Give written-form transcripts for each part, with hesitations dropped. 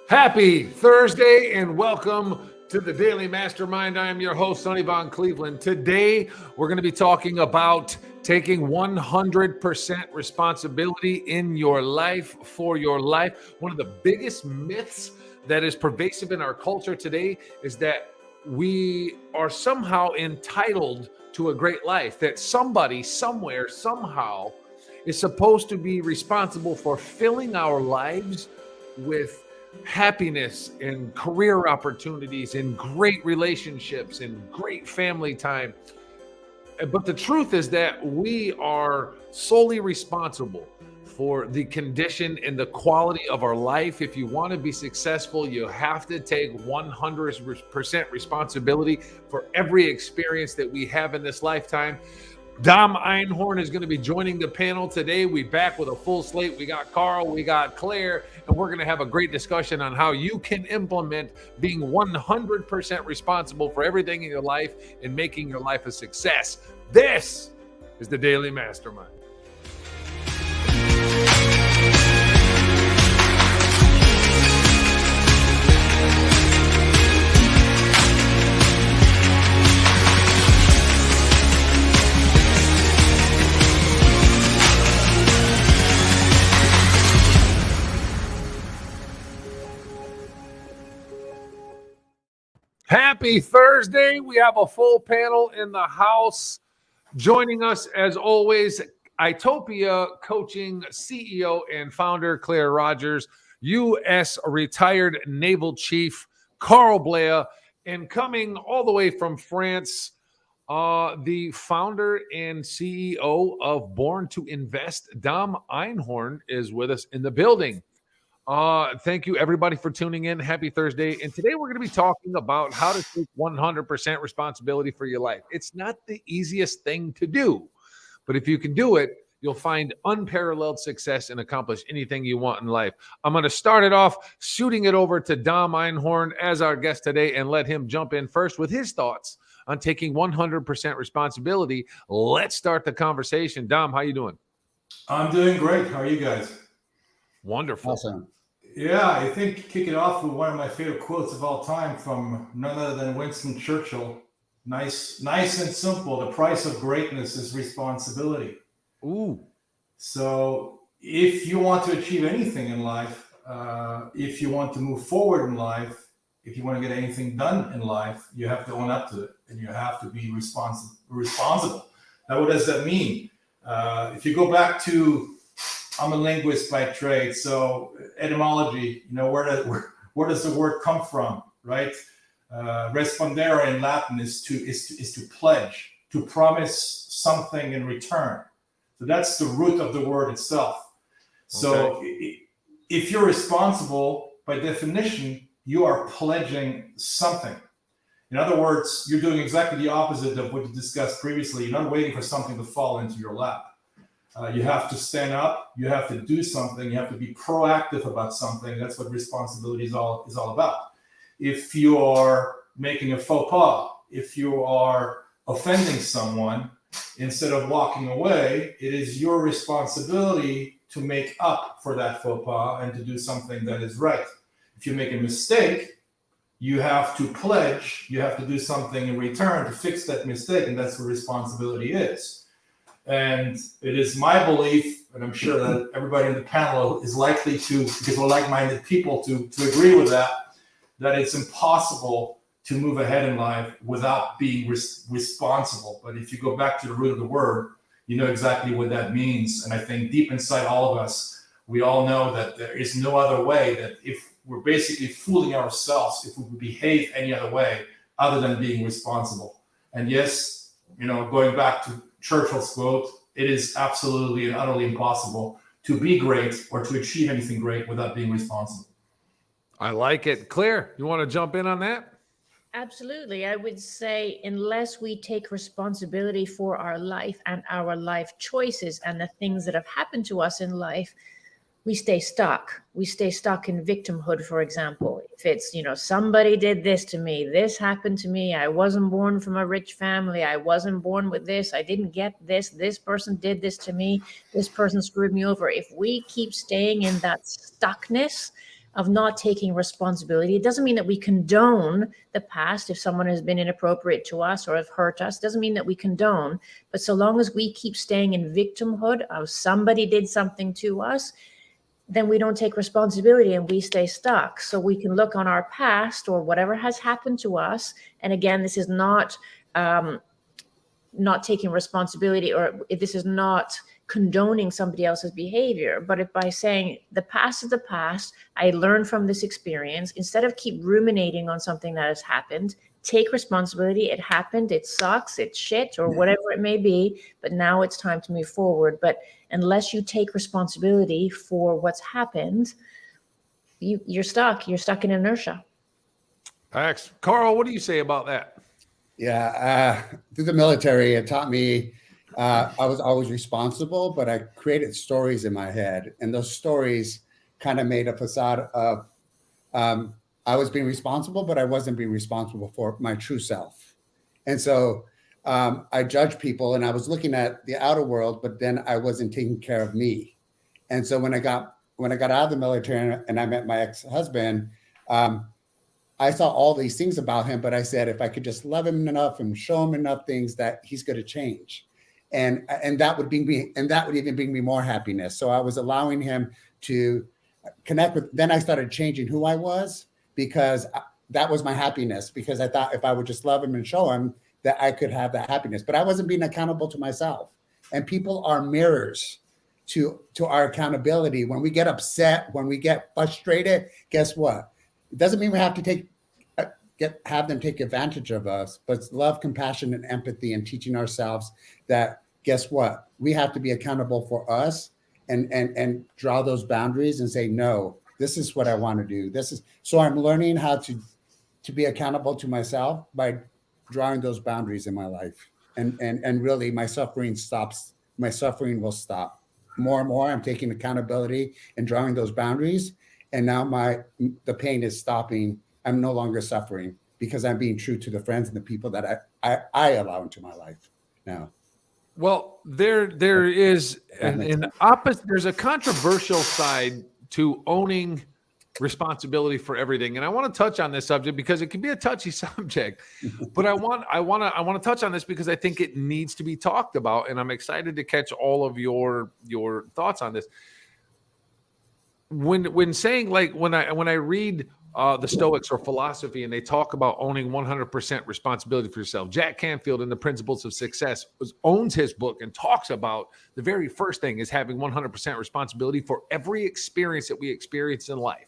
Happy Thursday and welcome to the Daily Mastermind. I am your host, Sonny Von Cleveland. Today, we're going to be talking about taking 100% responsibility in your life for your life. One of the biggest myths that is pervasive in our culture today is that we are somehow entitled to a great life, that somebody, somewhere, somehow is supposed to be responsible for filling our lives with happiness and career opportunities and great relationships and great family time. But the truth is that we are solely responsible for the condition and the quality of our life. If you want to be successful, you have to take 100% responsibility for every experience that we have in this lifetime. Dom Einhorn is going to be joining the panel today. We're back with a full slate. We got Carl, we got Claire, and we're going to have a great discussion on how you can implement being 100% responsible for everything in your life and making your life a success. This is the Daily Mastermind. Happy Thursday. We have a full panel in the house. Joining us, as always, Itopia Coaching CEO and founder Claire Rogers, U.S. retired Naval Chief Carl Blair, and coming all the way from France, the founder and CEO of Born to Invest, Dom Einhorn, is with us in the building. Thank you, everybody, for tuning in. Happy Thursday. And today we're going to be talking about how to take 100% responsibility for your life. It's not the easiest thing to do, but if you can do it, you'll find unparalleled success and accomplish anything you want in life. I'm going to start it off, shooting it over to Dom Einhorn as our guest today, and let him jump in first with his thoughts on taking 100% responsibility. Let's start the conversation. Dom, how you doing? I'm doing great. How are you guys? Wonderful. Awesome. Yeah, I think kick it off with one of my favorite quotes of all time from none other than Winston Churchill. Nice and simple. The price of greatness is responsibility. Ooh. So if you want to achieve anything in life, if you want to move forward in life, if you want to get anything done in life, you have to own up to it and you have to be responsible. Now, what does that mean? If you go back to, I'm a linguist by trade, so etymology, where does the word come from, right? Respondere in Latin is to pledge, to promise something in return. So that's the root of the word itself. So if you're responsible, by definition, you are pledging something. In other words, you're doing exactly the opposite of what you discussed previously. You're not waiting for something to fall into your lap. You have to stand up. You have to do something. You have to be proactive about something. That's what responsibility is all about. If you are making a faux pas, if you are offending someone, instead of walking away, it is your responsibility to make up for that faux pas and to do something that is right. If you make a mistake, you have to pledge. You have to do something in return to fix that mistake, and that's what responsibility is. And it is my belief, and I'm sure that everybody in the panel is likely to, because we're like-minded people, to agree with that it's impossible to move ahead in life without being responsible. But if you go back to the root of the word, you know exactly what that means. And I think deep inside all of us, we all know that there is no other way, that if we're basically fooling ourselves, if we would behave any other way other than being responsible. And yes, going back to Churchill's quote, it is absolutely and utterly impossible to be great or to achieve anything great without being responsible. I like it. Claire, you want to jump in on that? Absolutely. I would say unless we take responsibility for our life and our life choices and the things that have happened to us in life, we stay stuck. We stay stuck in victimhood, for example. If it's, somebody did this to me, this happened to me, I wasn't born from a rich family, I wasn't born with this, I didn't get this person did this to me, this person screwed me over. If we keep staying in that stuckness, of not taking responsibility. It doesn't mean that we condone the past if someone has been inappropriate to us or have hurt us. It doesn't mean that we condone, but so long as we keep staying in victimhood of somebody did something to us, then we don't take responsibility and we stay stuck. So we can look on our past or whatever has happened to us. And again, this is not taking responsibility, or if this is not condoning somebody else's behavior, but if by saying the past is the past, I learned from this experience, instead of keep ruminating on something that has happened, take responsibility. It happened, it sucks, it's shit, or whatever it may be, but now it's time to move forward. But unless you take responsibility for what's happened, you're stuck in inertia. Thanks. Carl, what do you say about that? Yeah, through the military, it taught me I was always responsible, but I created stories in my head. And those stories kind of made a facade of I was being responsible, but I wasn't being responsible for my true self. And so I judged people and I was looking at the outer world, but then I wasn't taking care of me. And so when I got out of the military and I met my ex-husband, I saw all these things about him, but I said, if I could just love him enough and show him enough things, that he's going to change. And that would even bring me more happiness. So I was allowing him to connect with, then I started changing who I was, because that was my happiness, because I thought if I would just love him and show him, that I could have that happiness, but I wasn't being accountable to myself. And people are mirrors to our accountability. When we get upset, when we get frustrated, guess what? It doesn't mean we have to have them take advantage of us, but it's love, compassion, and empathy, and teaching ourselves that, guess what? We have to be accountable for us and draw those boundaries and say, no, this is what I want to do. So I'm learning how to be accountable to myself by drawing those boundaries in my life. And really my suffering will stop. More and more, I'm taking accountability and drawing those boundaries. And now the pain is stopping. I'm no longer suffering because I'm being true to the friends and the people that I allow into my life now. Well, there is an opposite. There's a controversial side to owning responsibility for everything, and I want to touch on this subject because it can be a touchy subject. But I want to touch on this because I think it needs to be talked about, and I'm excited to catch all of your thoughts on this. When saying, like, when I read the Stoics or philosophy and they talk about owning 100% responsibility for yourself, Jack Canfield in the Principles of Success owns his book and talks about the very first thing is having 100% responsibility for every experience that we experience in life.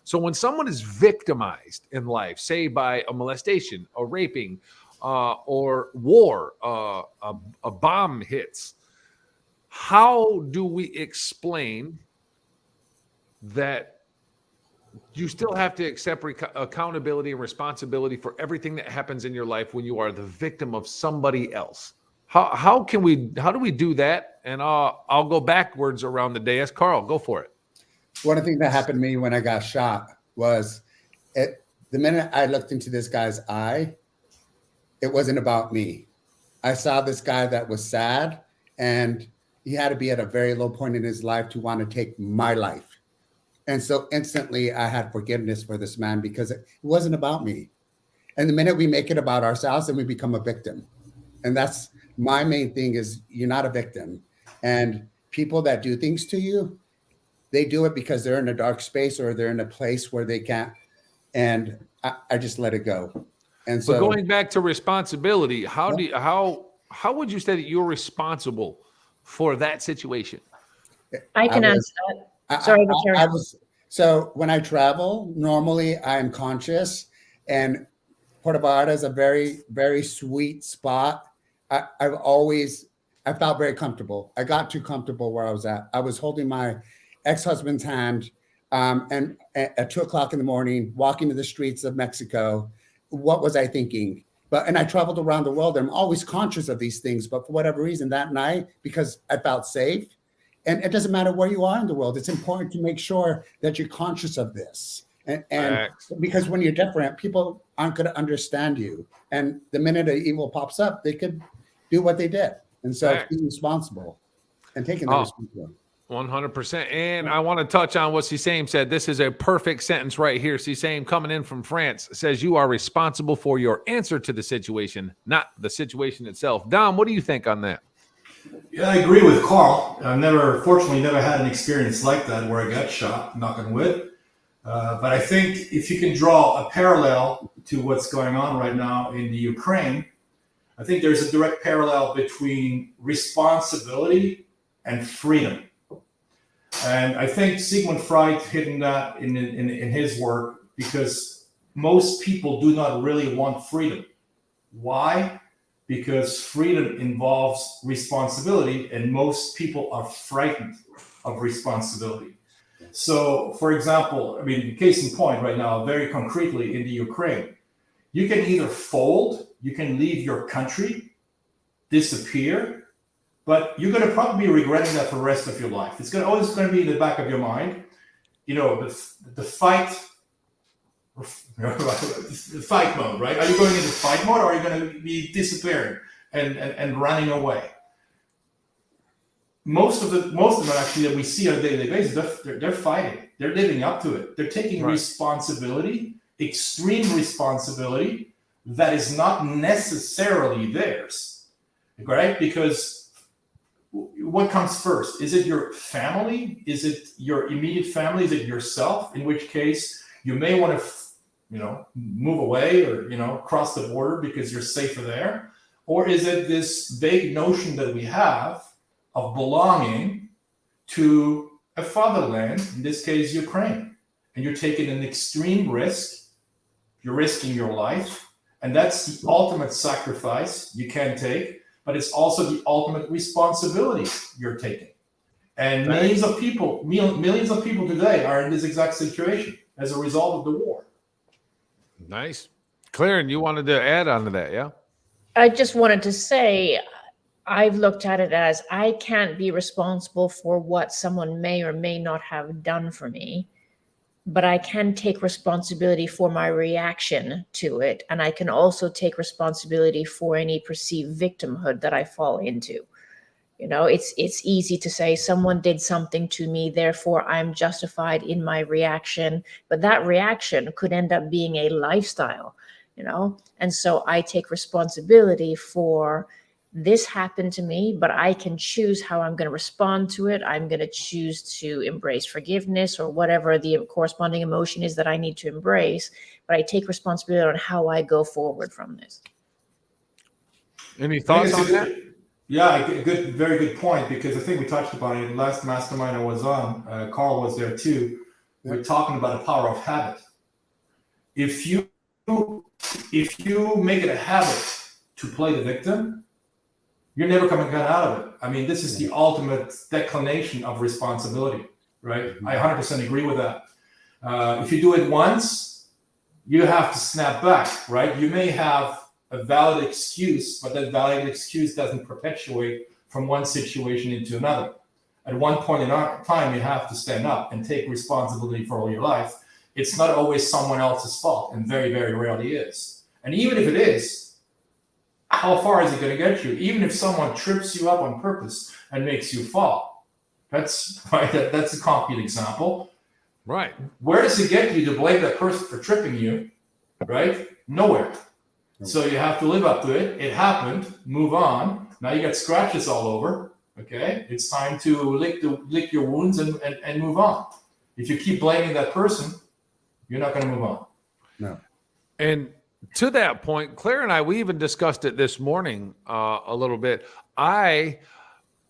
So when someone is victimized in life, say by a molestation, a raping, or war, a bomb hits, how do we explain that you still have to accept accountability and responsibility for everything that happens in your life when you are the victim of somebody else? How do we do that? And I'll go backwards around the dais. Carl, go for it. One of the things that happened to me when I got shot was the minute I looked into this guy's eye, it wasn't about me. I saw this guy that was sad, and he had to be at a very low point in his life to want to take my life. And so instantly I had forgiveness for this man because it wasn't about me. And the minute we make it about ourselves, then we become a victim. And that's my main thing, is you're not a victim. And people that do things to you, they do it because they're in a dark space or they're in a place where they can't. And I just let it go. And so, but going back to responsibility, how would you say that you're responsible for that situation? I can answer that. Sorry, so when I travel, normally I'm conscious, and Puerto Vallarta is a very, very sweet spot. I felt very comfortable. I got too comfortable where I was at. I was holding my ex-husband's hand, and at 2:00 in the morning, walking to the streets of Mexico. What was I thinking? And I traveled around the world. And I'm always conscious of these things, but for whatever reason that night, because I felt safe. And it doesn't matter where you are in the world. It's important to make sure that you're conscious of this. And because when you're different, people aren't going to understand you. And the minute an evil pops up, they could do what they did. And so being responsible and taking that responsibility. 100%. And I want to touch on what Sisame said. This is a perfect sentence right here. Sisame, coming in from France, says you are responsible for your answer to the situation, not the situation itself. Dom, what do you think on that? Yeah, I agree with Carl. I've fortunately, never had an experience like that where I got shot, knock on wood. But I think if you can draw a parallel to what's going on right now in the Ukraine, I think there's a direct parallel between responsibility and freedom. And I think Sigmund Freud hidden that in his work, because most people do not really want freedom. Why? Because freedom involves responsibility, and most people are frightened of responsibility. So, for example, I mean, case in point right now, very concretely in the Ukraine, you can either fold, you can leave your country, disappear, but you're going to probably be regretting that for the rest of your life. It's always going to be in the back of your mind. You know, the fight mode, right? Are you going into fight mode, or are you going to be disappearing and running away? Most of them actually that we see on a daily basis, they're fighting. They're living up to it. They're taking responsibility, extreme responsibility that is not necessarily theirs, right? Because what comes first? Is it your family? Is it your immediate family? Is it yourself? In which case, you may want to, move away or, cross the border because you're safer there. Or is it this vague notion that we have of belonging to a fatherland, in this case, Ukraine? And you're taking an extreme risk. You're risking your life. And that's the ultimate sacrifice you can take. But it's also the ultimate responsibility you're taking. And millions of people today are in this exact situation as a result of the war. Nice. Claren, you wanted to add on to that, yeah? I just wanted to say, I've looked at it as I can't be responsible for what someone may or may not have done for me, but I can take responsibility for my reaction to it. And I can also take responsibility for any perceived victimhood that I fall into. It's easy to say someone did something to me, therefore I'm justified in my reaction. But that reaction could end up being a lifestyle, And so I take responsibility for this happened to me, but I can choose how I'm going to respond to it. I'm going to choose to embrace forgiveness or whatever the corresponding emotion is that I need to embrace. But I take responsibility on how I go forward from this. Any thoughts on that? Yeah, very good point, because I think we touched upon it last mastermind I was on. Carl was there too. We're talking about the power of habit. If you make it a habit to play the victim, you're never coming out of it. I mean, this is the ultimate declination of responsibility, right? I 100% agree with that. If you do it once, you have to snap back, right? You may have a valid excuse, but that valid excuse doesn't perpetuate from one situation into another. At one point in time, you have to stand up and take responsibility for all your life. It's not always someone else's fault, and very, very rarely is. And even if it is, how far is it going to get you? Even if someone trips you up on purpose and makes you fall, that's right. That's a concrete example. Right. Where does it get you to blame that person for tripping you? Right? Nowhere. So you have to live up to it. It happened. Move on. Now you got scratches all over. Okay. It's time to lick your wounds and move on. If you keep blaming that person, you're not going to move on. No. And to that point, Claire and we even discussed it this morning a little bit. I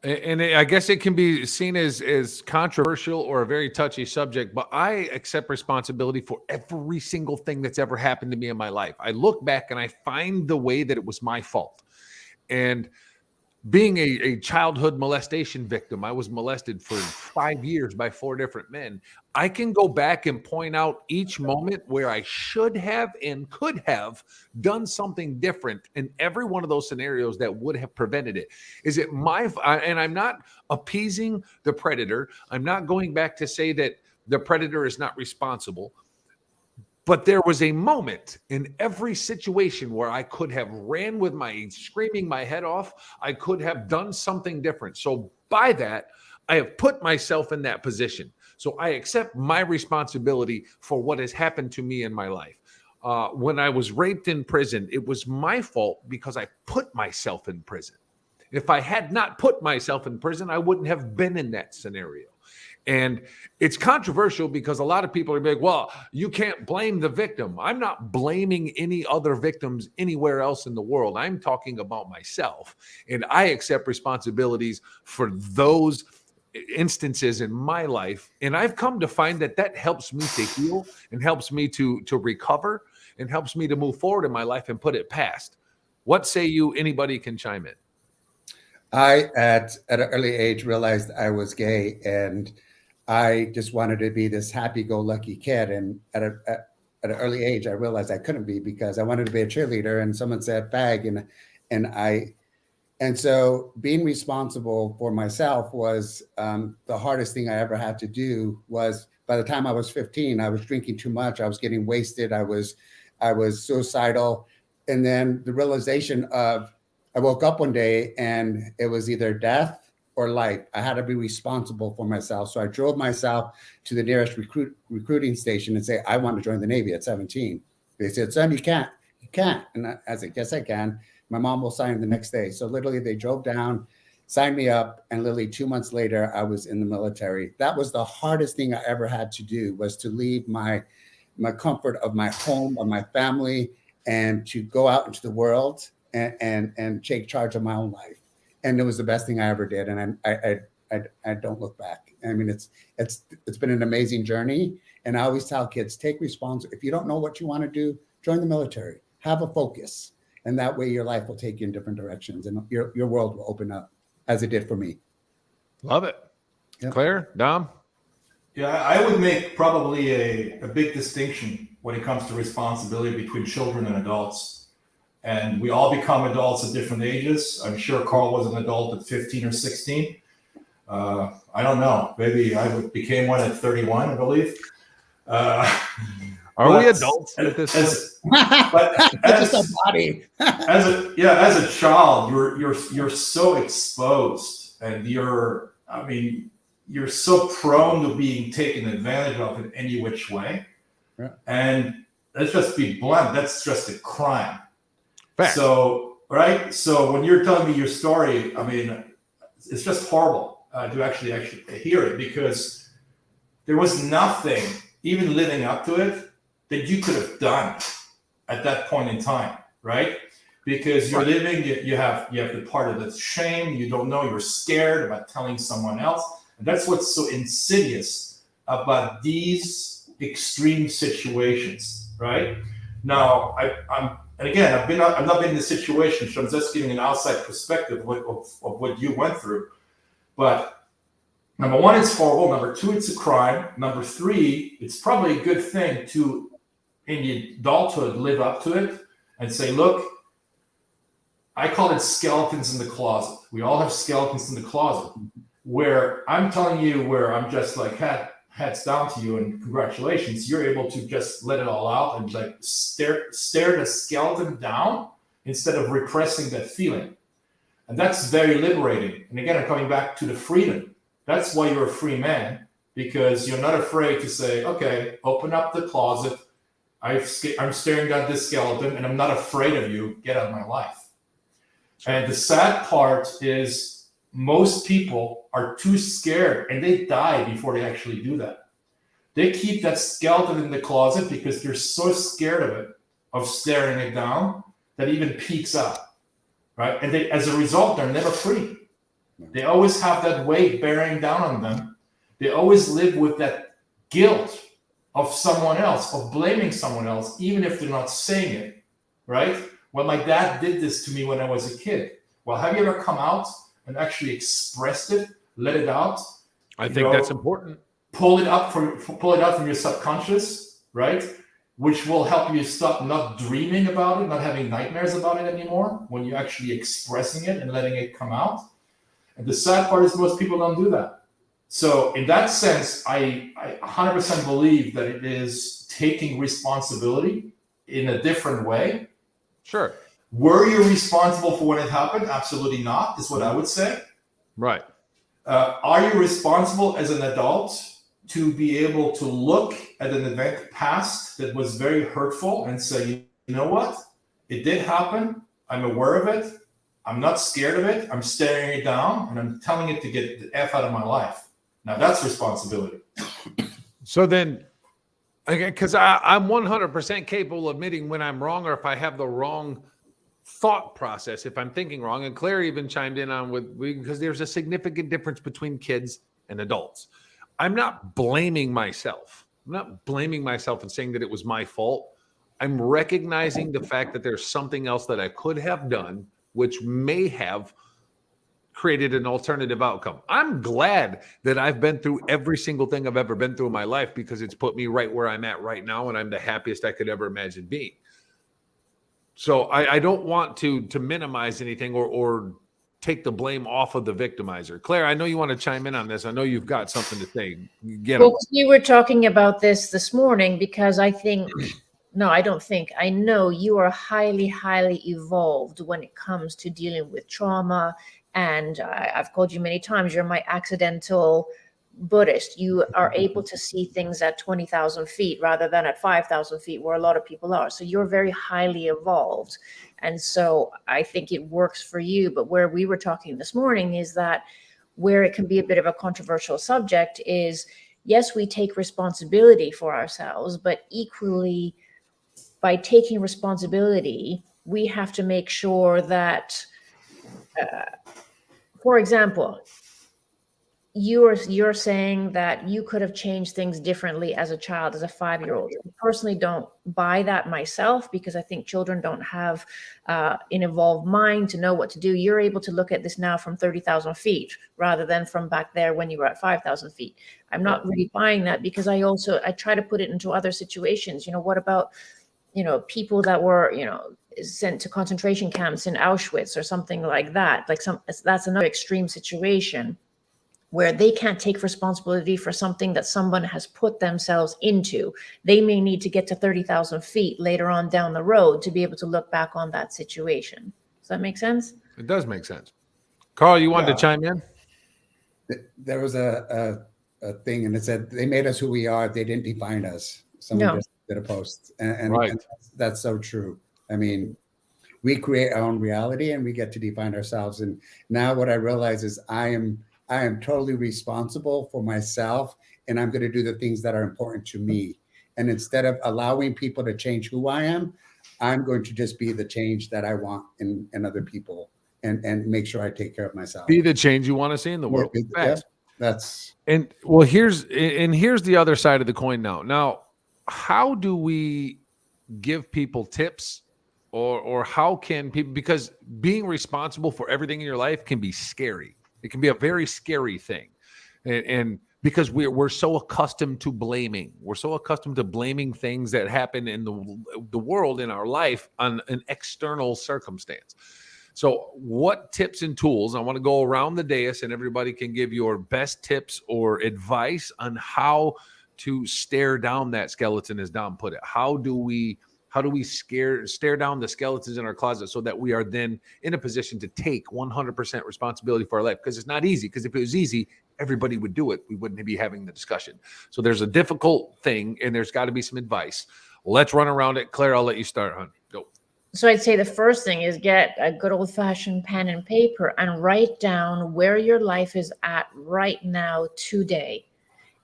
guess it can be seen as controversial or a very touchy subject, but I accept responsibility for every single thing that's ever happened to me in my life. I look back and I find the way that it was my fault. And being a childhood molestation victim, I was molested for 5 years by 4 different men. I can go back and point out each moment where I should have and could have done something different in every one of those scenarios that would have prevented it. Is it and I'm not appeasing the predator. I'm not going back to say that the predator is not responsible. But there was a moment in every situation where I could have ran with screaming my head off. I could have done something different. So by that, I have put myself in that position. So I accept my responsibility for what has happened to me in my life. When I was raped in prison, it was my fault because I put myself in prison. If I had not put myself in prison, I wouldn't have been in that scenario. And it's controversial because a lot of people are like, well, you can't blame the victim. I'm not blaming any other victims anywhere else in the world. I'm talking about myself. And I accept responsibilities for those instances in my life. And I've come to find that that helps me to heal and helps me to recover and helps me to move forward in my life and put it past. What say you? Anybody can chime in. I, at an early age, realized I was gay, and I just wanted to be this happy-go-lucky kid. And at an early age, I realized I couldn't be because I wanted to be a cheerleader, and someone said fag, and so being responsible for myself was the hardest thing I ever had to do. Was by the time I was 15, I was drinking too much, I was getting wasted, I was suicidal, and then the realization of I woke up one day and it was either death or life. I had to be responsible for myself. So I drove myself to the nearest recruiting station and say, I want to join the Navy at 17. They said, son, you can't. And I said, yes, I can. My mom will sign the next day. So literally they drove down, signed me up. And literally 2 months later, I was in the military. That was the hardest thing I ever had to do, was to leave my comfort of my home, of my family, and to go out into the world and take charge of my own life. And it was the best thing I ever did. And I don't look back. I mean, it's been an amazing journey. And I always tell kids, take responsibility. If you don't know what you want to do, join the military, have a focus. And that way your life will take you in different directions and your world will open up, as it did for me. Love it. Yep. Claire, Dom? Yeah, I would make probably a big distinction when it comes to responsibility between children and adults. And we all become adults at different ages. I'm sure Carl was an adult at 15 or 16. I don't know. Maybe I became one at 31, I believe. Are we adults at this point? But as a body, as a child, you're so exposed, and you're so prone to being taken advantage of in any which way. Yeah. And let's just be blunt, that's just a crime. Fact. So, right? So when you're telling me your story, I mean, it's just horrible to actually hear it, because there was nothing, even living up to it, that you could have done at that point in time, right? Because you're living, you have the part of the shame, you don't know, you're scared about telling someone else. And that's what's so insidious about these extreme situations, right? Now, I've not been in this situation, so I'm just giving an outside perspective of what you went through. But number one, it's horrible. Number two, it's a crime. Number three, it's probably a good thing to, in the adulthood, live up to it and say, look, I call it skeletons in the closet. We all have skeletons in the closet, where I'm telling you, where I'm just like hats down to you and congratulations, you're able to just let it all out and like stare the skeleton down instead of repressing that feeling. And that's very liberating. And again, I'm coming back to the freedom. That's why you're a free man, because you're not afraid to say, okay, open up the closet. I'm staring at this skeleton and I'm not afraid of you. Get out of my life. And the sad part is most people are too scared and they die before they actually do that. They keep that skeleton in the closet because they're so scared of it, of staring it down, that it even peeks out, right? And as a result, they're never free. They always have that weight bearing down on them. They always live with that guilt of someone else, of blaming someone else, even if they're not saying it, right? Well, my dad did this to me when I was a kid. Well, have you ever come out and actually expressed it, let it out? I think that's important. Pull it out from your subconscious, right? Which will help you stop not dreaming about it, not having nightmares about it anymore, when you're actually expressing it and letting it come out. And the sad part is most people don't do that. So in that sense, I 100% believe that it is taking responsibility in a different way. Sure. Were you responsible for when it happened? Absolutely not, is what I would say. Right. Are you responsible as an adult to be able to look at an event past that was very hurtful and say, you know what? It did happen. I'm aware of it. I'm not scared of it. I'm staring it down and I'm telling it to get the F out of my life. Now that's responsibility. So then, again, because I'm 100% capable of admitting when I'm wrong or if I have the wrong thought process, if I'm thinking wrong. And Claire even chimed in on because there's a significant difference between kids and adults. I'm not blaming myself. I'm not blaming myself and saying that it was my fault. I'm recognizing the fact that there's something else that I could have done, which may have created an alternative outcome. I'm glad that I've been through every single thing I've ever been through in my life because it's put me right where I'm at right now, and I'm the happiest I could ever imagine being. So I don't want to minimize anything or take the blame off of the victimizer. Claire, I know you want to chime in on this. I know you've got something to say. Well, you were talking about this morning because I know you are highly, highly evolved when it comes to dealing with trauma. And I've called you many times, you're my accidental Buddhist. You are able to see things at 20,000 feet rather than at 5,000 feet where a lot of people are. So you're very highly evolved. And so I think it works for you. But where we were talking this morning is that where it can be a bit of a controversial subject is, yes, we take responsibility for ourselves, but equally by taking responsibility, we have to make sure that, for example, you're saying that you could have changed things differently as a child, as a 5-year-old. I personally don't buy that myself because I think children don't have an evolved mind to know what to do. You're able to look at this now from 30,000 feet rather than from back there when you were at 5,000 feet. I'm not really buying that because I try to put it into other situations. What about, people that were, sent to concentration camps in Auschwitz or something like that? That's another extreme situation where they can't take responsibility for something that someone has put themselves into. They may need to get to 30,000 feet later on down the road to be able to look back on that situation. Does that make sense? It does make sense. Carl, you wanted to chime in? There was a thing, and it said, they made us who we are. They didn't define us. Someone just did a post. And, right. And that's so true. I mean, we create our own reality and we get to define ourselves. And now what I realize is I am totally responsible for myself, and I'm going to do the things that are important to me. And instead of allowing people to change who I am, I'm going to just be the change that I want in other people and make sure I take care of myself. Be the change you want to see in the world. Yeah, here's the other side of the coin now. Now, how do we give people tips or how can people, because being responsible for everything in your life can be scary. It can be a very scary thing. And because we're so accustomed to blaming. We're so accustomed to blaming things that happen in the world, in our life, on an external circumstance. So what tips and tools, I want to go around the dais and everybody can give your best tips or advice on how to stare down that skeleton, as Dom put it. How do we stare down the skeletons in our closet so that we are then in a position to take 100% responsibility for our life? Because it's not easy. Because if it was easy, everybody would do it. We wouldn't be having the discussion. So there's a difficult thing, and there's got to be some advice. Let's run around it. Claire, I'll let you start, hon. Go. So I'd say the first thing is get a good old-fashioned pen and paper and write down where your life is at right now today.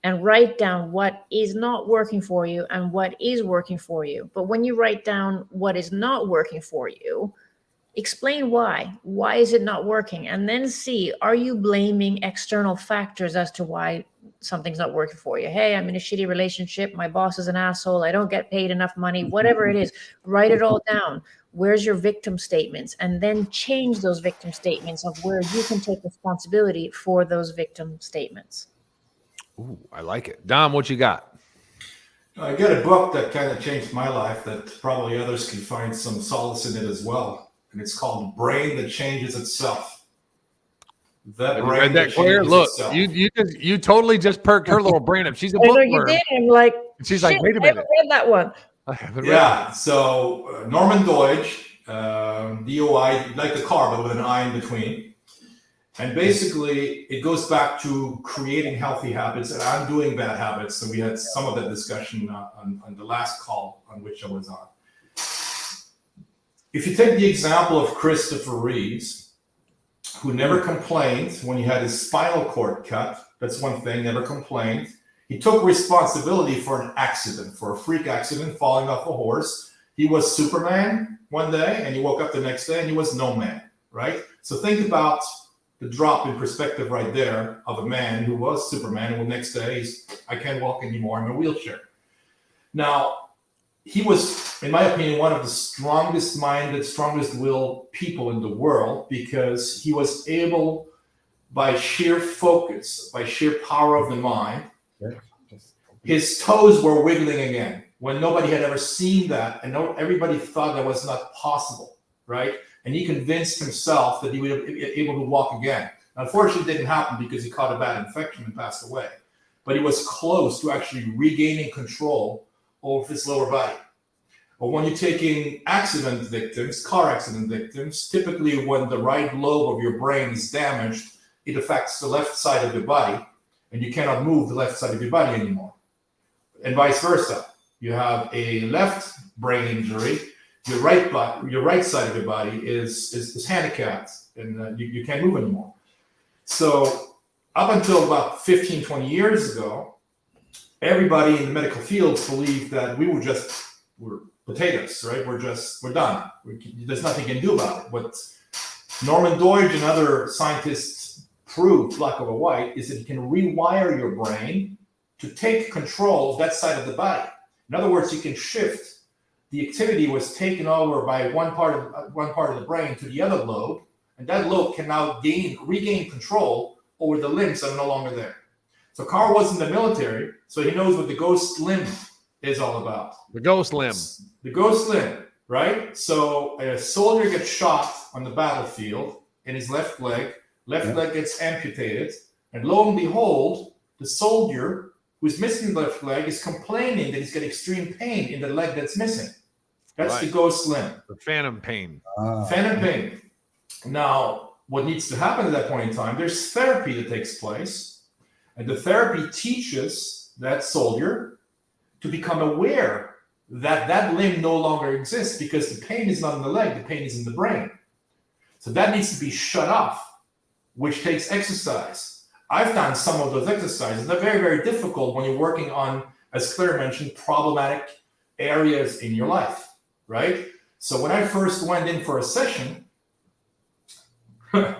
And write down what is not working for you and what is working for you. But when you write down what is not working for you, explain why. Why is it not working? And then see, are you blaming external factors as to why something's not working for you? Hey, I'm in a shitty relationship. My boss is an asshole. I don't get paid enough money. Whatever it is, write it all down. Where's your victim statements? And then change those victim statements of where you can take responsibility for those victim statements. Ooh, I like it. Dom, what you got? I got a book that kind of changed my life that probably others can find some solace in it as well. And it's called Brain That Changes Itself. Have you read that, Claire? Look, you totally just perked her little brain up. She's a bookworm. You did. I'm like, she's like, wait a minute. I haven't read that one. I haven't read it. So Norman Deutsch, DOI, like the car, but with an I in between. And basically, it goes back to creating healthy habits and undoing bad habits. So we had some of that discussion on the last call on which I was on. If you take the example of Christopher Reeves, who never complained when he had his spinal cord cut, that's one thing, never complained. He took responsibility for an accident, for a freak accident, falling off a horse. He was Superman one day, and he woke up the next day, and he was no man, right? So think about the drop in perspective right there of a man who was Superman, and the next day, I can't walk anymore, I'm in a wheelchair. Now, he was, in my opinion, one of the strongest minded, strongest willed people in the world, because he was able, by sheer focus, by sheer power of the mind, his toes were wiggling again when nobody had ever seen that, and everybody thought that was not possible, right? And he convinced himself that he would be able to walk again. Unfortunately, it didn't happen because he caught a bad infection and passed away. But he was close to actually regaining control over his lower body. But when you're taking accident victims, car accident victims, typically when the right lobe of your brain is damaged, it affects the left side of your body, and you cannot move the left side of your body anymore. And vice versa. You have a left brain injury, your right side of your body is handicapped, and you can't move anymore. So up until about 15, 20 years ago, everybody in the medical field believed that we're potatoes, right? We're done. There's nothing you can do about it. What Norman Doidge and other scientists proved, black over white, is that you can rewire your brain to take control of that side of the body. In other words, you can shift. The activity was taken over by one part of the brain to the other lobe, and that lobe can now regain control over the limbs that are no longer there. So Carl was in the military, so he knows what the ghost limb is all about. The ghost limb. The ghost limb, right? So a soldier gets shot on the battlefield in his left leg gets amputated, and lo and behold, the soldier who's missing the left leg is complaining that he's got extreme pain in the leg that's missing. That's right. The ghost limb. The phantom pain. Phantom pain. Now, what needs to happen at that point in time, there's therapy that takes place, and the therapy teaches that soldier to become aware that that limb no longer exists, because the pain is not in the leg, the pain is in the brain. So that needs to be shut off, which takes exercise. I've done some of those exercises. They're very, very difficult when you're working on, as Claire mentioned, problematic areas in your life, right? So when I first went in for a session, I'm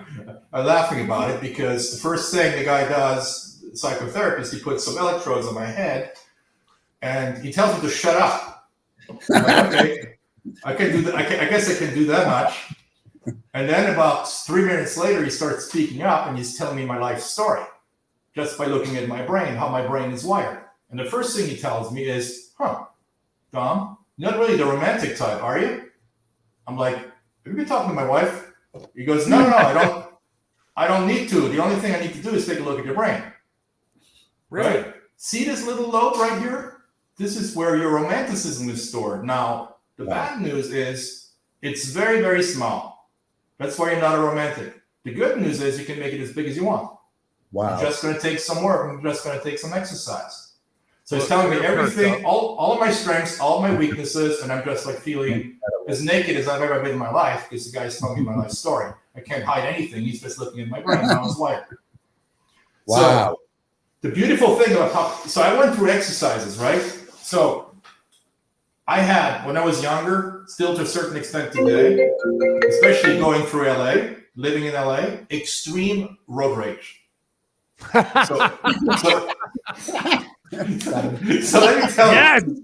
laughing about it because the first thing the guy does, the psychotherapist, he puts some electrodes on my head and he tells me to shut up. I'm like, okay, I can do that. I guess I can do that much. And then about 3 minutes later, he starts speaking up and he's telling me my life story just by looking at my brain, how my brain is wired. And the first thing he tells me is, Dom, you're not really the romantic type, are you? I'm like, have you been talking to my wife? He goes, no, I don't need to. The only thing I need to do is take a look at your brain. Really? Right? See this little lobe right here? This is where your romanticism is stored. Now, the bad news is it's very, very small. That's why you're not a romantic. The good news is you can make it as big as you want. Wow. It's just going to take some work. I'm just going to take some exercise. So he's telling me everything, all of my strengths, all of my weaknesses, and I'm just like feeling as naked as I've ever been in my life because the guy's telling me my life story. I can't hide anything. He's just looking at my brain, how it's wired. Wow. So the beautiful thing about so I went through exercises, right? So I had, when I was younger, still to a certain extent today, especially going through LA, living in LA, extreme road rage. So let me tell you.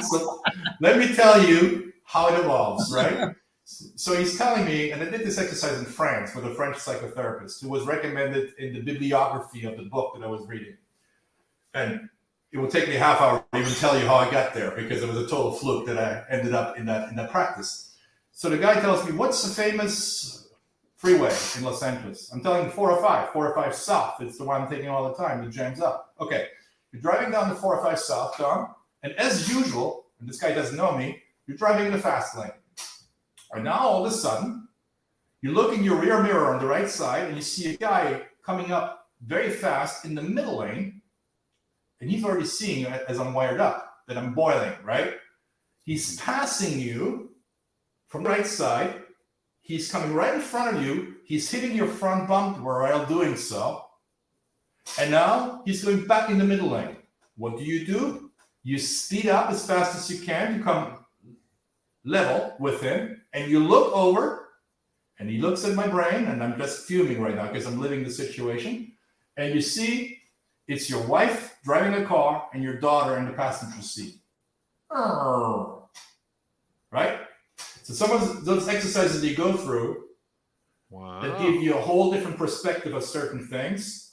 So let me tell you how it evolves, right? So he's telling me, and I did this exercise in France with a French psychotherapist who was recommended in the bibliography of the book that I was reading. And it will take me a half hour to even tell you how I got there because it was a total fluke that I ended up in that practice. So the guy tells me, what's the famous freeway in Los Angeles? I'm telling him 405 South. It's the one I'm taking all the time. It jams up. Okay. You're driving down the 405 South, Don, and as usual, and this guy doesn't know me, you're driving in the fast lane. And now all of a sudden, You look in your rear mirror on the right side and you see a guy coming up very fast in the middle lane, and he's already seeing as I'm wired up that I'm boiling, right? He's passing you from the right side. He's coming right in front of you. He's hitting your front bumper while doing so. And now he's going back in the middle lane. What do? You speed up as fast as you can. You come level with him, and you look over, and he looks at my brain, and I'm just fuming right now because I'm living the situation. And you see it's your wife driving a car and your daughter in the passenger seat. Right? So some of those exercises you go through that give you a whole different perspective of certain things,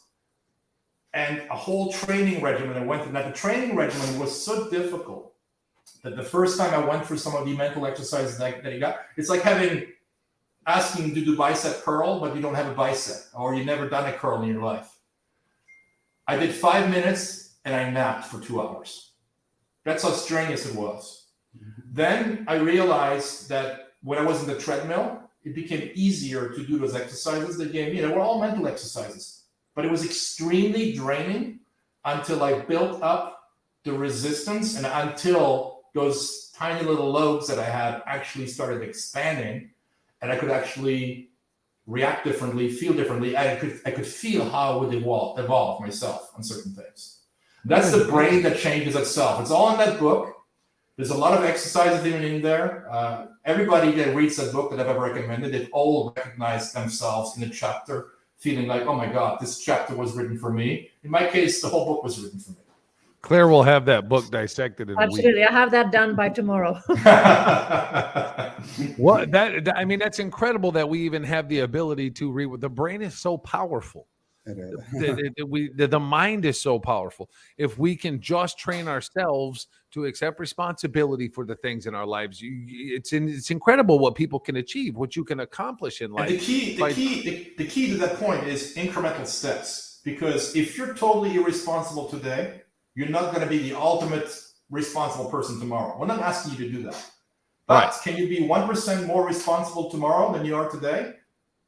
and a whole training regimen I went through. Now, the training regimen was so difficult that the first time I went through some of the mental exercises that he got, it's like asking to do bicep curl, but you don't have a bicep, or you've never done a curl in your life. I did 5 minutes and I napped for 2 hours. That's how strenuous it was. Then I realized that when I was in the treadmill, it became easier to do those exercises. They were all mental exercises, but it was extremely draining until I built up the resistance and until those tiny little lobes that I had actually started expanding, and I could actually react differently, feel differently. I could feel how I would evolve myself on certain things. That's the brain that changes itself. It's all in that book. There's a lot of exercises even in there. Everybody that reads that book that I've ever recommended, they've all recognized themselves in a chapter, feeling like, oh my God, this chapter was written for me. In my case, the whole book was written for me. Claire will have that book dissected in Absolutely. a week. I have that done by tomorrow. What I mean, that's incredible that we even have the ability to read. The brain is so powerful. The mind is so powerful. If we can just train ourselves to accept responsibility for the things in our lives, it's incredible what people can achieve, what you can accomplish in life. And the key to that point is incremental steps. Because if you're totally irresponsible today, you're not going to be the ultimate responsible person tomorrow. We're not asking you to do that. But Right. Can you be 1% more responsible tomorrow than you are today?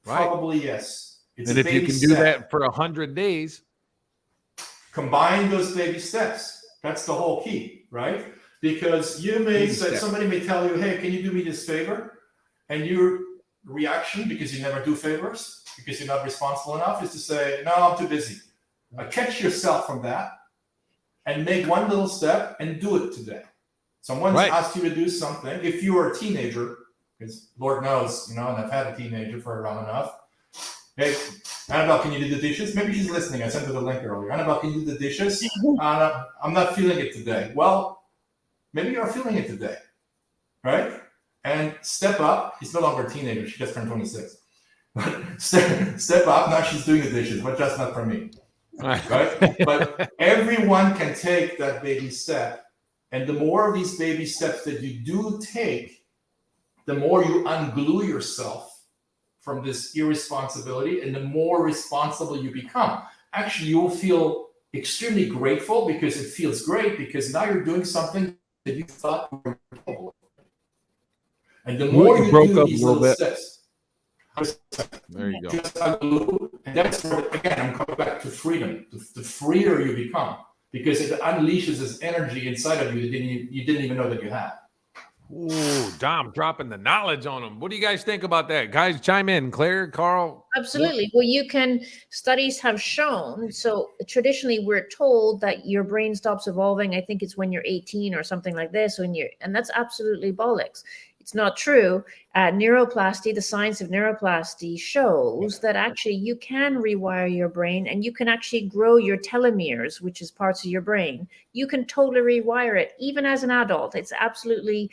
Right. Probably yes. It's And a if you baby can do step. that for 100 days, Combine those baby steps. That's the whole key, right? Because somebody may tell you, hey, can you do me this favor? And your reaction, because you never do favors, because you're not responsible enough, is to say, no, I'm too busy. Catch yourself from that and make one little step and do it today. Someone's asked you to do something. If you are a teenager, because Lord knows, and I've had a teenager for long enough. Hey, Annabelle, can you do the dishes? Maybe she's listening. I sent her the link earlier. Annabelle, can you do the dishes? I'm not feeling it today. Well, maybe you're feeling it today, right? And step up. He's no longer a teenager. She just turned 26. But step up. Now she's doing the dishes, but just not for me, right? But everyone can take that baby step. And the more of these baby steps that you do take, the more you unglue yourself from this irresponsibility, and the more responsible you become. Actually, you'll feel extremely grateful because it feels great, because now you're doing something that you thought you were capable of. And the more you do these little steps, there you go. just unglue, and that's where, again, I'm coming back to freedom. The freer you become, because it unleashes this energy inside of you that you didn't even know that you had. Ooh, Dom dropping the knowledge on them. What do you guys think about that? Guys, chime in. Claire, Carl. Absolutely. Well, studies have shown, so traditionally we're told that your brain stops evolving. I think it's when you're 18 or something like this, and that's absolutely bollocks. It's not true. Neuroplasty, the science of neuroplasty shows that actually you can rewire your brain, and you can actually grow your telomeres, which is parts of your brain. You can totally rewire it, even as an adult. It's absolutely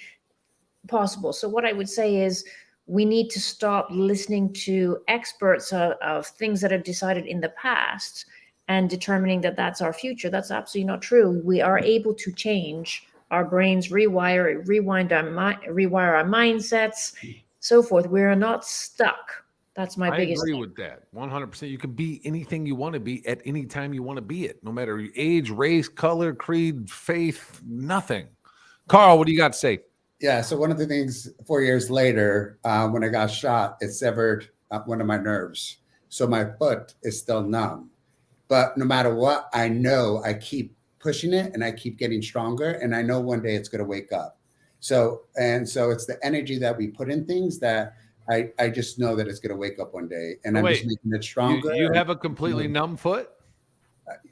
possible. So what I would say is we need to stop listening to experts of things that have decided in the past and determining that that's our future. That's absolutely not true. We are able to change our brains, rewire our mindsets, so forth. We're not stuck. That's my biggest I agree thing. with that. 100%. You can be anything you want to be at any time you want to be it, no matter your age, race, color, creed, faith, nothing. Carl, what do you got to say? Yeah. So one of the things 4 years later, when I got shot, it severed one of my nerves. So my foot is still numb. But no matter what, I know I keep pushing it and I keep getting stronger. And I know one day it's going to wake up. So it's the energy that we put in things that I just know that it's going to wake up one day. And So I'm wait, just making it stronger. you have a completely numb foot?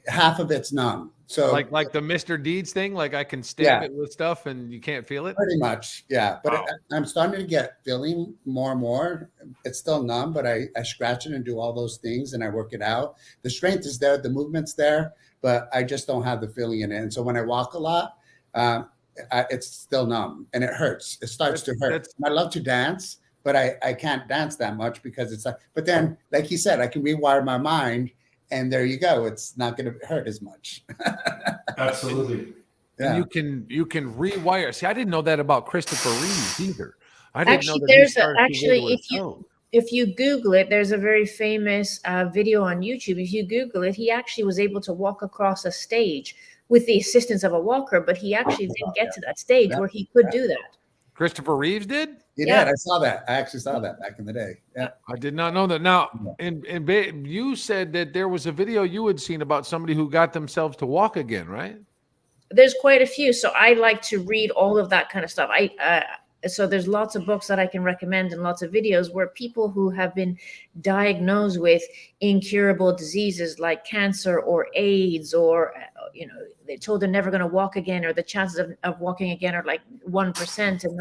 Half of it's numb. So Like the Mr. Deeds thing, like I can stab Yeah. it with stuff and you can't feel it? pretty much, yeah. But Wow. I'm starting to get feeling more and more. It's still numb, but I scratch it and do all those things and I work it out. The strength is there, the movement's there, but I just don't have the feeling in it. And so when I walk a lot, it's still numb and it hurts. It starts to hurt. I love to dance, but I can't dance that much because it's like, but then, like you said, I can rewire my mind and there you go. It's not going to hurt as much. Absolutely. And Yeah. you can rewire. See, I didn't know that about Christopher Reeve either. I didn't Actually, know that he started to actually, wiggle his toe. if you Google it, there's a very famous video on YouTube. If you Google it, he actually was able to walk across a stage with the assistance of a walker, but he actually did get to that stage where he could do that. Christopher Reeves did? You Yeah. did. I saw that. I actually saw that back in the day. Yeah. I did not know that. Now, you said that there was a video you had seen about somebody who got themselves to walk again, right? There's quite a few, so I like to read all of that kind of stuff. So there's lots of books that I can recommend and lots of videos where people who have been diagnosed with incurable diseases like cancer or AIDS, or they're told they're never going to walk again, or the chances of walking again are like 1%, and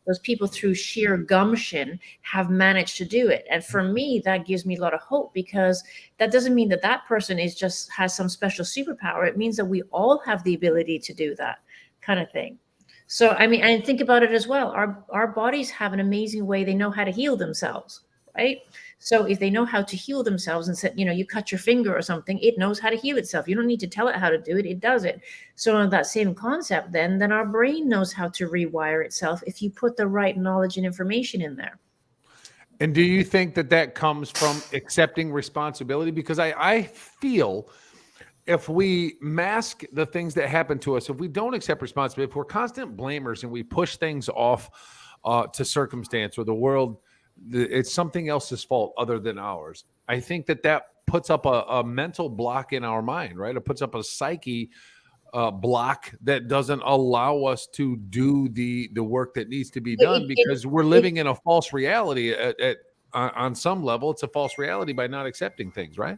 those people through sheer gumption have managed to do it. And for me, that gives me a lot of hope, because that doesn't mean that that person has some special superpower. It means that we all have the ability to do that kind of thing. So, I mean, and think about it as well. Our bodies have an amazing way. They know how to heal themselves, right? So if they know how to heal themselves and said, you cut your finger or something, it knows how to heal itself. You don't need to tell it how to do it. It does it. So on that same concept, then our brain knows how to rewire itself if you put the right knowledge and information in there. And do you think that comes from accepting responsibility? Because I feel if we mask the things that happen to us, if we don't accept responsibility, if we're constant blamers and we push things off to circumstance or the world, it's something else's fault other than ours. I think that puts up a mental block in our mind, right? It puts up a psyche block that doesn't allow us to do the work that needs to be done, because we're living in a false reality. On some level, it's a false reality by not accepting things, right?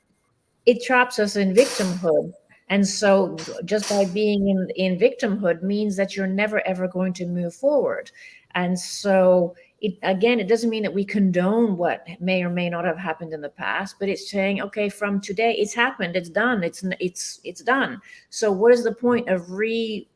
It traps us in victimhood. And so just by being in victimhood means that you're never, ever going to move forward. And so it doesn't mean that we condone what may or may not have happened in the past, but it's saying, okay, from today, it's happened, it's done, it's done. So what is the point of reliving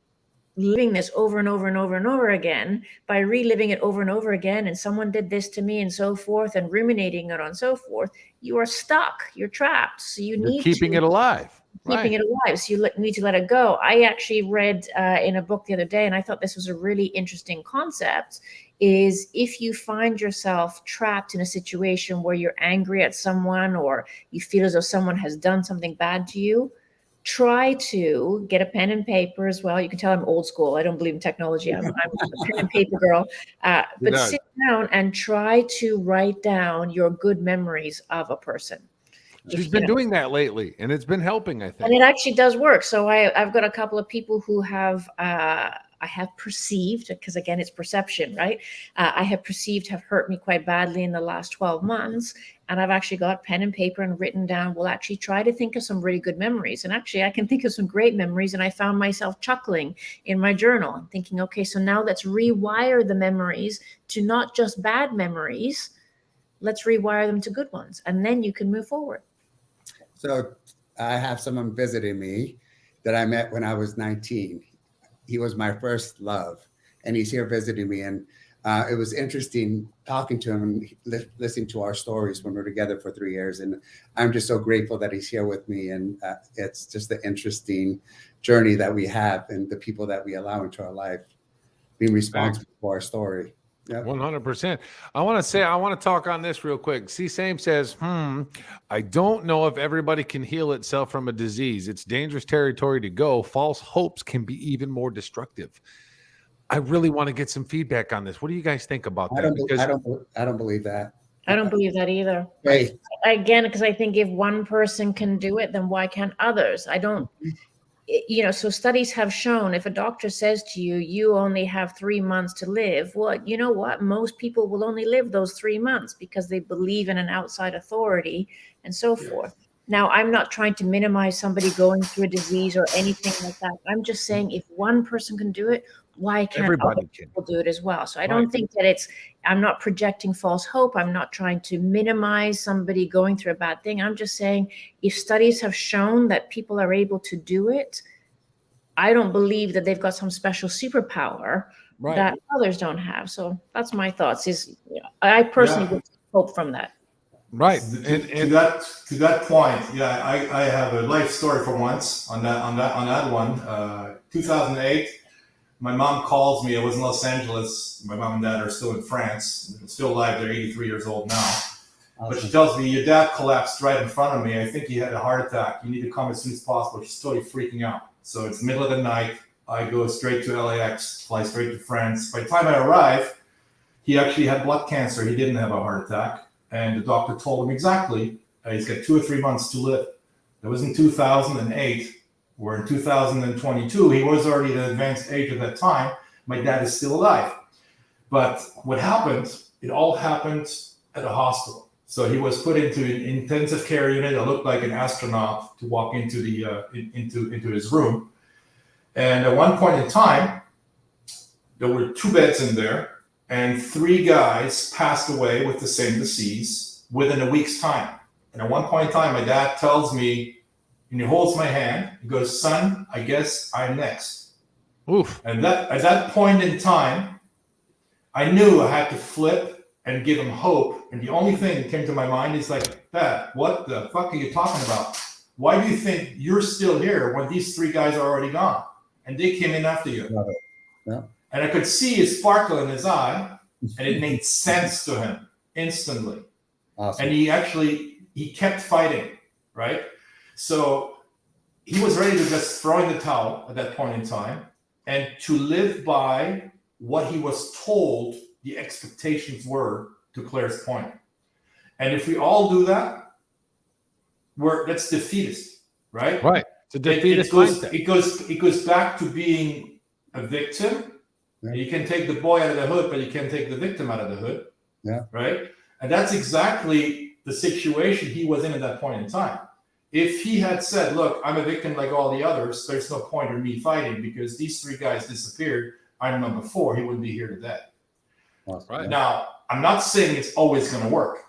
this over and over and over and over again? By reliving it over and over again, and someone did this to me and so forth, and ruminating it on so forth, you are stuck, you're trapped. So you're keeping it alive. Keeping it alive. So you need to let it go. I actually read in a book the other day, and I thought this was a really interesting concept, is if you find yourself trapped in a situation where you're angry at someone, or you feel as though someone has done something bad to you, try to get a pen and paper as well. You can tell I'm old school. I don't believe in technology. I'm a pen and paper girl. But sit down and try to write down your good memories of a person. She's been doing that lately, and it's been helping, I think. And it actually does work. So I've got a couple of people who have I have perceived, because again, it's perception, right? I have perceived have hurt me quite badly in the last 12 months. And I've actually got pen and paper and written down, we'll actually try to think of some really good memories. And actually, I can think of some great memories. And I found myself chuckling in my journal and thinking, okay, so now let's rewire the memories to not just bad memories. Let's rewire them to good ones. And then you can move forward. So I have someone visiting me that I met when I was 19. He was my first love, and he's here visiting me. And it was interesting talking to him and listening to our stories when we were together for 3 years. And I'm just so grateful that he's here with me. And it's just the interesting journey that we have and the people that we allow into our life, being responsible for our story. Yep. 100%. I want to talk on this real quick. Same says, I don't know if everybody can heal itself from a disease. It's dangerous territory to go. False hopes can be even more destructive. I really want to get some feedback on this. What do you guys think about that? I don't believe that. I don't believe that either. Faith. Again, because I think if one person can do it, then why can't others? I don't, so studies have shown if a doctor says to you, you only have 3 months to live, well, you know what? Most people will only live those 3 months because they believe in an outside authority and so forth. Now, I'm not trying to minimize somebody going through a disease or anything like that. I'm just saying if one person can do it, why can't Everybody other can. people do it as well? So I Right. don't think that I'm not projecting false hope. I'm not trying to minimize somebody going through a bad thing. I'm just saying if studies have shown that people are able to do it, I don't believe that they've got some special superpower Right. that others don't have. So that's my thoughts. I personally would hope from that. Right. To that point, I have a life story for once on that one. 2008, my mom calls me. I was in Los Angeles. My mom and dad are still in France. They're still alive. They're 83 years old now. But she tells me, your dad collapsed right in front of me. I think he had a heart attack. You need to come as soon as possible. She's totally freaking out. So it's middle of the night. I go straight to LAX, fly straight to France. By the time I arrive, he actually had blood cancer. He didn't have a heart attack. And the doctor told him exactly, he's got 2 or 3 months to live. That was in 2008. We're in 2022. He was already at an advanced age at that time. My dad is still alive. But what happened, it all happened at a hospital. So he was put into an intensive care unit that looked like an astronaut to walk into into his room. And at one point in time, there were 2 beds in there, and 3 guys passed away with the same disease within a week's time. And at one point in time, my dad tells me, and he holds my hand, he goes, son, I guess I'm next. Oof. And at that point in time, I knew I had to flip and give him hope. And the only thing that came to my mind is like, Dad, what the fuck are you talking about? Why do you think you're still here when these 3 guys are already gone? And they came in after you. Yeah. And I could see a sparkle in his eye, and it made sense to him instantly. Awesome. And he kept fighting, right? So he was ready to just throw in the towel at that point in time and to live by what he was told the expectations were, to Claire's point. And if we all do that, that's defeatist, right? Right. It's a defeatist mindset. It goes back to being a victim. Yeah. You can take the boy out of the hood, but you can't take the victim out of the hood. Yeah. Right? And that's exactly the situation he was in at that point in time. If he had said, look, I'm a victim like all the others, there's no point in me fighting because these 3 guys disappeared, I'm number 4, he wouldn't be here today. Awesome. Right. Now, I'm not saying it's always going to work.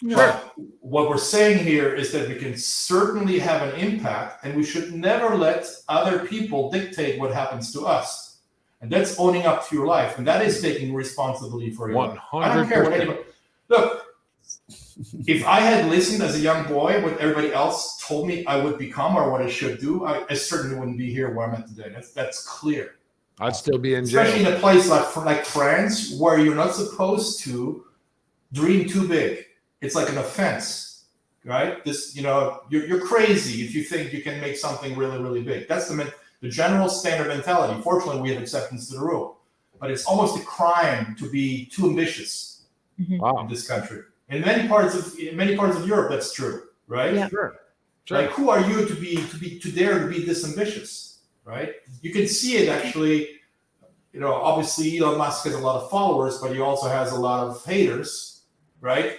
No. But what we're saying here is that we can certainly have an impact, and we should never let other people dictate what happens to us. And that's owning up to your life, and that is taking responsibility for your life. 100%. I don't care what anybody. Look, if I had listened as a young boy what everybody else told me I would become or what I should do, I certainly wouldn't be here where I'm at today. That's clear. I'd still be in jail. Especially in a place like France, where you're not supposed to dream too big. It's like an offense, right? You're crazy if you think you can make something really, really big. That's the general standard mentality. Fortunately, we have exceptions to the rule, but it's almost a crime to be too ambitious Wow. in this country. In many parts of Europe, that's true, right? Yeah. Sure. Like, who are you to dare to be this ambitious, right? You can see it actually. Obviously Elon Musk has a lot of followers, but he also has a lot of haters, right?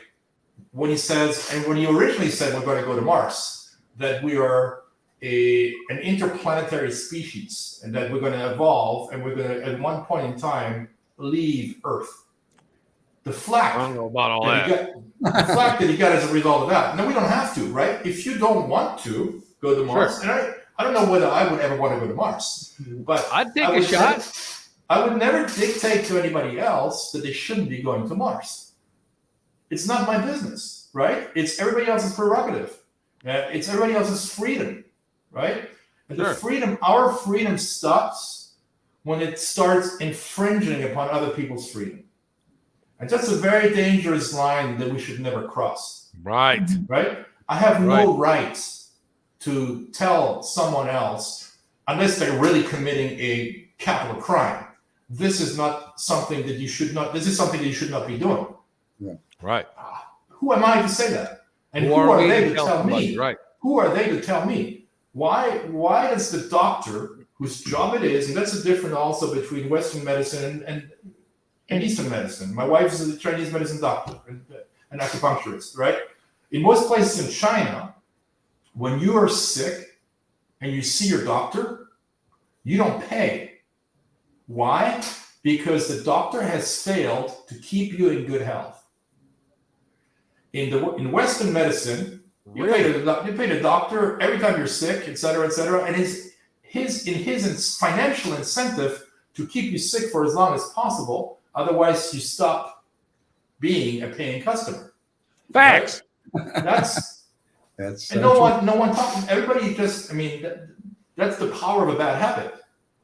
When he originally said we're going to go to Mars, that we are an interplanetary species, and that we're going to evolve, and we're going to, at one point in time, leave Earth. The flack. I don't know about all that. The flack that he got as a result of that. No, we don't have to, right? If you don't want to go to Mars, Sure. and I don't know whether I would ever want to go to Mars, but I'd take a shot. I would never dictate to anybody else that they shouldn't be going to Mars. It's not my business, right? It's everybody else's prerogative. It's everybody else's freedom, right? And Sure. our freedom stops when it starts infringing upon other people's freedom. And that's a very dangerous line that we should never cross, Right. right? I have no right to tell someone else, unless they're really committing a capital crime, this is something that you should not be doing. Right. who am I to say that? And Who who are are we they to to tell tell somebody? me? Right. Who are they to tell me? Why does the doctor, whose job it is, and that's the difference also between Western medicine and Eastern medicine. My wife is a Chinese medicine doctor and acupuncturist, right? In most places in China, when you are sick and you see your doctor, you don't pay. Why? Because the doctor has failed to keep you in good health. In Western medicine, you pay the doctor every time you're sick, et cetera, and his financial incentive to keep you sick for as long as possible. Otherwise, you stop being a paying customer. Facts. Right? That's That's and no one talking. Everybody just. I mean, that's the power of a bad habit.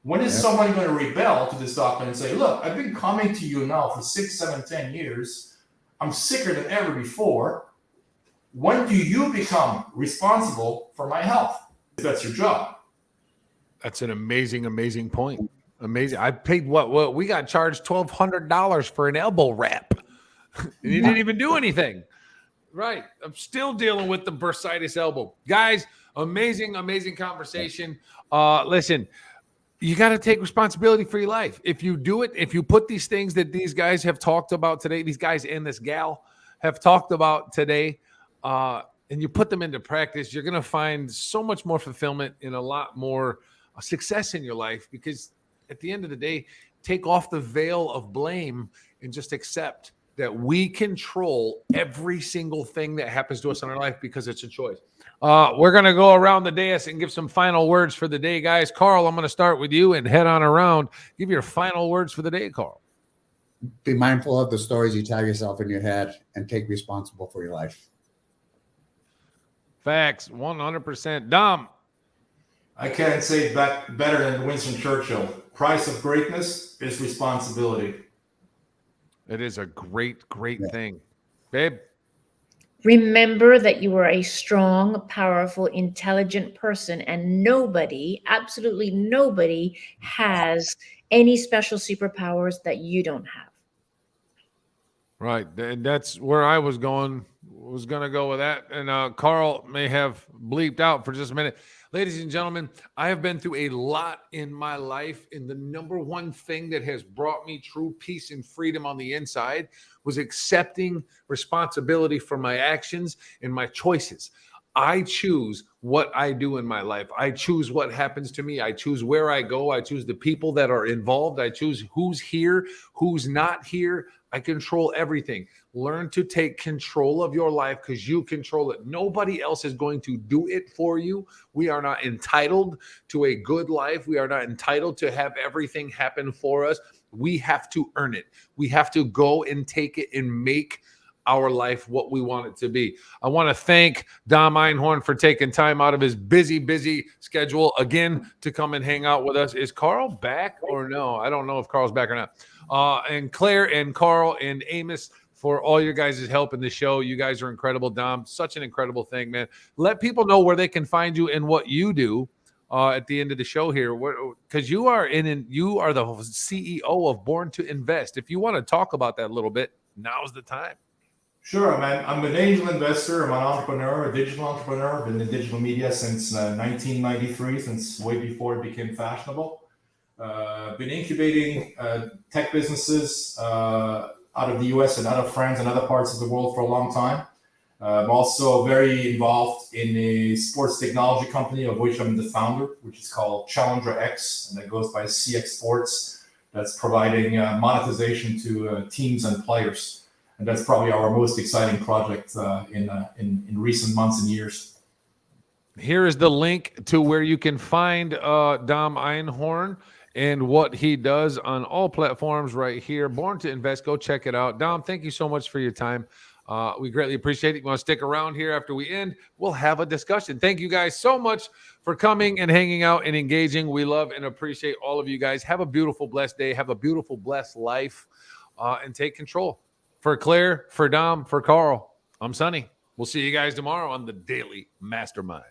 When is someone going to rebel to this doctor and say, "Look, I've been coming to you now for 6, 7, 10 years. I'm sicker than ever before. When do you become responsible for my health? That's your job." That's an amazing point. Amazing. I paid what we got charged $1,200 for an elbow wrap. And he didn't even do anything. Right. I'm still dealing with the bursitis elbow. Guys, amazing conversation. Listen, you got to take responsibility for your life. If you do it, if you put these things that these guys have talked about today, these guys and this gal have talked about today, and you put them into practice, you're going to find so much more fulfillment and a lot more success in your life, because at the end of the day, take off the veil of blame and just accept that we control every single thing that happens to us in our life because it's a choice. We're going to go around the dais and give some final words for the day, guys. Carl, I'm going to start with you and head on around. Give your final words for the day, Carl. Be mindful of the stories you tell yourself in your head and take responsible for your life. Facts, 100%. Dom. I can't say that better than Winston Churchill. Price of greatness is responsibility. It is a great thing. Babe. Remember that you are a strong, powerful, intelligent person, and nobody, absolutely nobody, has any special superpowers that you don't have. Right. And that's where I was going to go with that. And Carl may have bleeped out for just a minute. Ladies and gentlemen, I have been through a lot in my life, and the number one thing that has brought me true peace and freedom on the inside was accepting responsibility for my actions and my choices. I choose what I do in my life. I choose what happens to me. I choose where I go. I choose the people that are involved. I choose who's here, who's not here. I control everything. Learn to take control of your life because you control it. Nobody else is going to do it for you. We are not entitled to a good life. We are not entitled to have everything happen for us. We have to earn it. We have to go and take it and make our life what we want it to be. I want to thank Dom Einhorn for taking time out of his busy schedule again to come and hang out with us. Is Carl back or no? I don't know if Carl's back or not. And Claire and Carl and Amos for all your guys' help in the show. You guys are incredible. Dom, such an incredible thing, man. Let people know where they can find you and what you do at the end of the show here, because you are the CEO of Born to Invest. If you want to talk about that a little bit, now's the time. Sure, man. I'm an angel investor. I'm an entrepreneur, a digital entrepreneur. I've been in digital media since 1993, since way before it became fashionable. Been incubating tech businesses out of the US and out of France and other parts of the world for a long time. I'm also very involved in a sports technology company of which I'm the founder, which is called Challenger X, and that goes by CX Sports. That's providing monetization to teams and players. And that's probably our most exciting project in recent months and years. Here is the link to where you can find Dom Einhorn and what he does on all platforms right here. Born to Invest. Go check it out. Dom, thank you so much for your time. We greatly appreciate it. You want to stick around here after we end? We'll have a discussion. Thank you guys so much for coming and hanging out and engaging. We love and appreciate all of you guys. Have a beautiful, blessed day. Have a beautiful, blessed life, and take control. For Claire, for Dom, for Carl, I'm Sonny. We'll see you guys tomorrow on the Daily Mastermind.